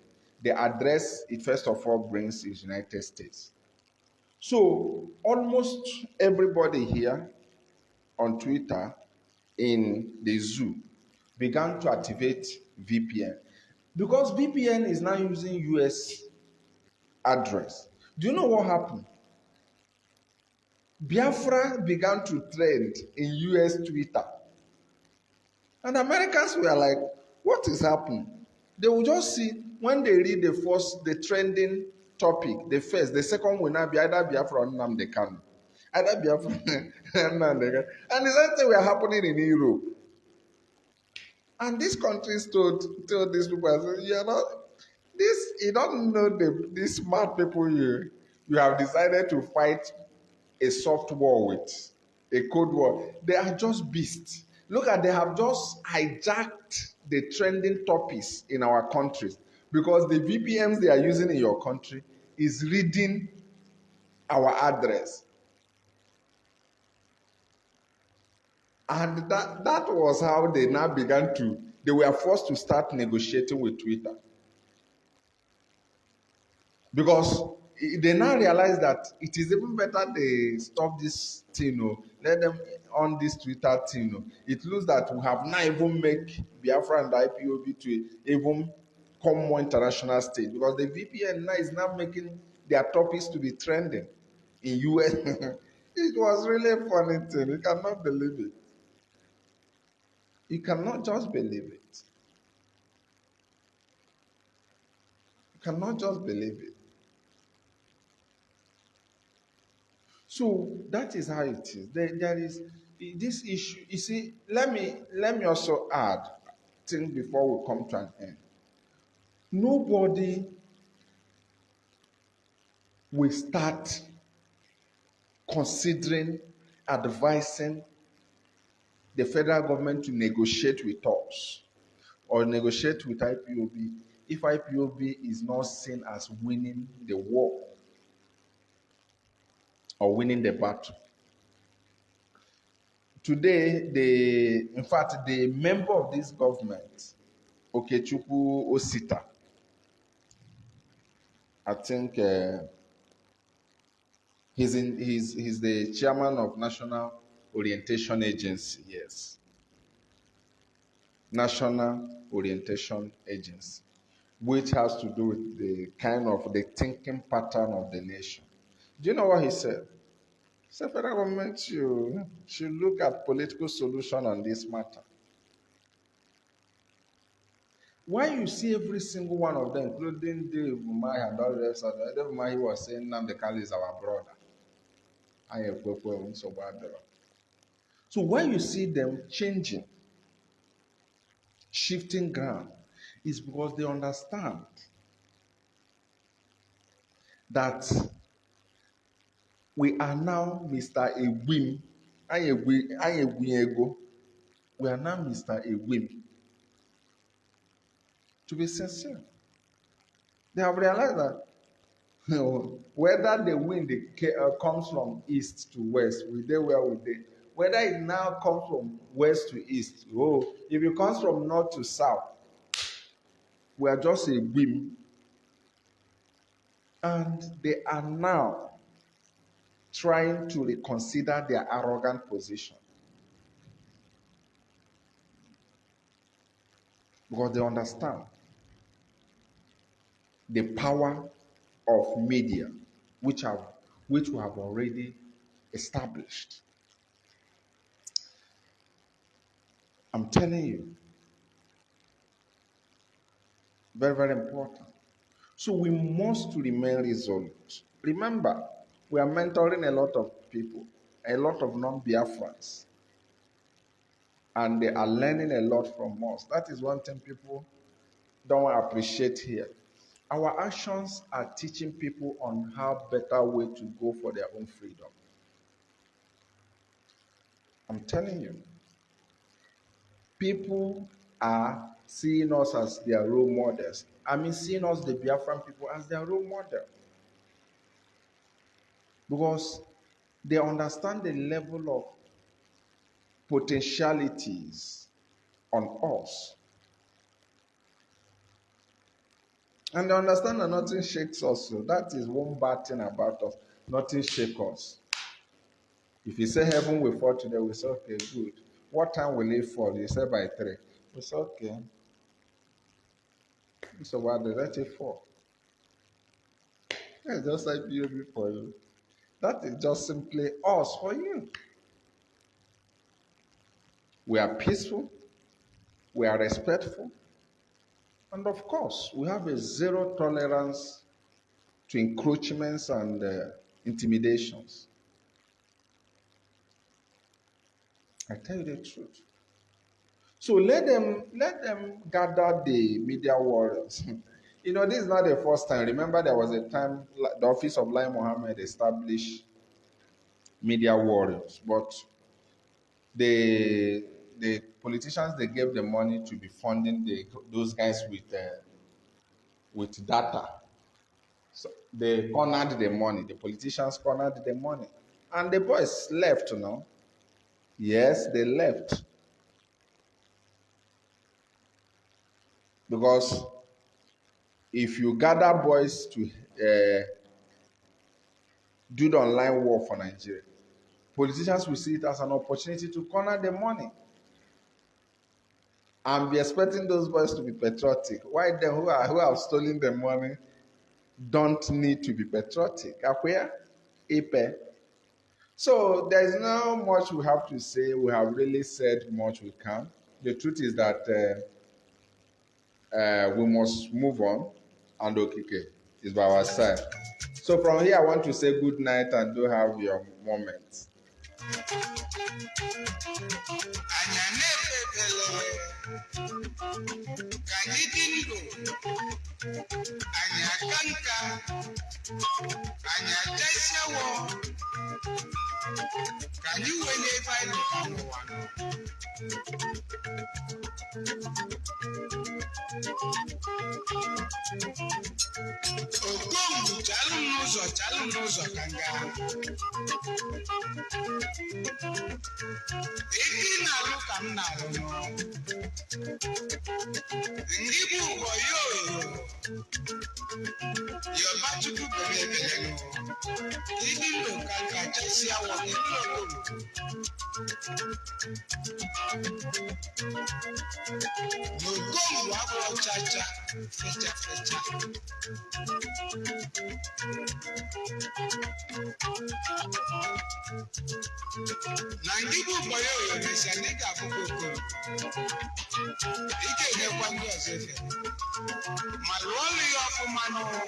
the address it first of all brings is United States. So almost everybody here on Twitter in the zoo began to activate VPN because VPN is now using US address. Do you know what happened? Biafra began to trend in US Twitter. And Americans were like, what is happening? They will just see when they read the trending topic, the first, the second will not be either Biafra or Nnamdi Kanu. Either Biafra or Nnamdi Kanu. And the same thing were happening in Europe. And these countries told these people, I said, you're not, you don't know these smart people you have decided to fight a soft war with, a cold war. They are just beasts. Look at, they have just hijacked the trending topics in our countries because the VPNs they are using in your country is reading our address. And that was how they now began they were forced to start negotiating with Twitter. Because they now realize that it is even better they stop this thing, let them on this Twitter thing. It looks that we have now even make Biafra and IPOB to even come more international stage because the VPN now is now making their topics to be trending in US. It was really a funny thing. You cannot believe it. You cannot just believe it. You cannot just believe it. So that is how it is. There is this issue. You see, let me also add things before we come to an end. Nobody will start considering advising the federal government to negotiate with us or negotiate with IPOB if IPOB is not seen as winning the war or winning the battle. Today, in fact, the member of this government, Okechukwu Osita, I think he's the chairman of National Orientation Agency. Yes, National Orientation Agency, which has to do with the thinking pattern of the nation. Do you know what he said? He said federal government should look at political solution on this matter. Why you see every single one of them, including Dave Umahi and all the rest of them, Dave Umahi was saying Nnamdi Kanu is our brother. So why you see them changing, shifting ground, is because they understand that we are now Mr. Ewim. We are now Mr. Ewim. To be sincere, they have realized that whether the wind comes from east to west, we dey where we dey. Whether it now comes from west to east, if it comes from north to south, we are just a whim. And they are now trying to reconsider their arrogant position because they understand the power of media, which we have already established. I'm telling you, very, very important. So we must remain resolute. Remember, we are mentoring a lot of people, a lot of non-Biafrans, and they are learning a lot from us. That is one thing people don't appreciate here. Our actions are teaching people on how better way to go for their own freedom. I'm telling you, people are seeing us as their role models. I mean, seeing us, the Biafran people, as their role model. Because they understand the level of potentialities on us. And they understand that nothing shakes us. So that is one bad thing about us. Nothing shakes us. If you say heaven will fall today, we say, okay, good. What time will it fall? You say by 3. We say, okay. So what did let it fall? It's just like beauty for you. That is just simply us for you. We are peaceful. We are respectful. And of course, we have a zero tolerance to encroachments and intimidations. I tell you the truth. So let them gather the media warriors. You know, this is not the first time. Remember, there was a time the office of Lai Mohammed established media warriors, but the politicians they gave the money to be funding those guys with data. So they cornered the money. The politicians cornered the money, and the boys left. Yes, they left because if you gather boys to do the online war for Nigeria, politicians will see it as an opportunity to corner the money and be expecting those boys to be patriotic. Why then who have stolen the money don't need to be patriotic? Akwea? Ipe. So there's not much we have to say. We have really said much we can. The truth is that we must move on, and Okike is by our side. So from here, I want to say good night and do have your moment. Chalụ n'ụzọ ka nga ebe ị na-alụ ka m na-alụ ndị bụ ụgwọ yoyo yọba chukwu bere ebere ịdị ndụ ka kachasị awọ gị n'ogongu abụọ chacha fecha fecha na ndị bụ ụgbọ ya oyo mesịa na ị ga-abụkwa okoro ike enyekwa ndị ọzọ efe ma lụọ ọrụ ya ọfụma n'ụrụ